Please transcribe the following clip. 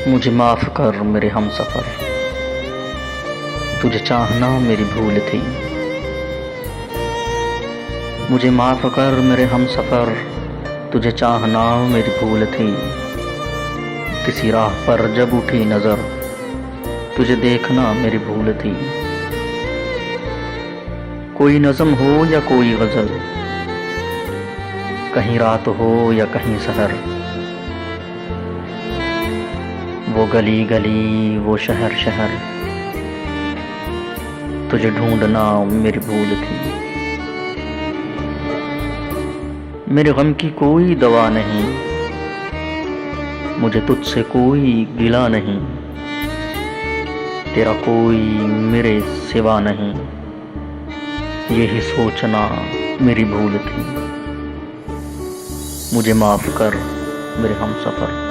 मुझे माफ़ कर मेरे हमसफ़र, तुझे चाहना मेरी भूल थी। मुझे माफ़ कर मेरे हमसफ़र, तुझे चाहना मेरी भूल थी। किसी राह पर जब उठी नज़र, तुझे देखना मेरी भूल थी। कोई नज़म हो या कोई गज़ल, कहीं रात हो या कहीं सहर, वो गली गली वो शहर शहर, तुझे ढूंढना मेरी भूल थी। मेरे गम की कोई दवा नहीं, मुझे तुझसे कोई गिला नहीं। तेरा कोई मेरे सिवा नहीं, यही सोचना मेरी भूल थी। मुझे माफ़ कर मेरे हमसफ़र।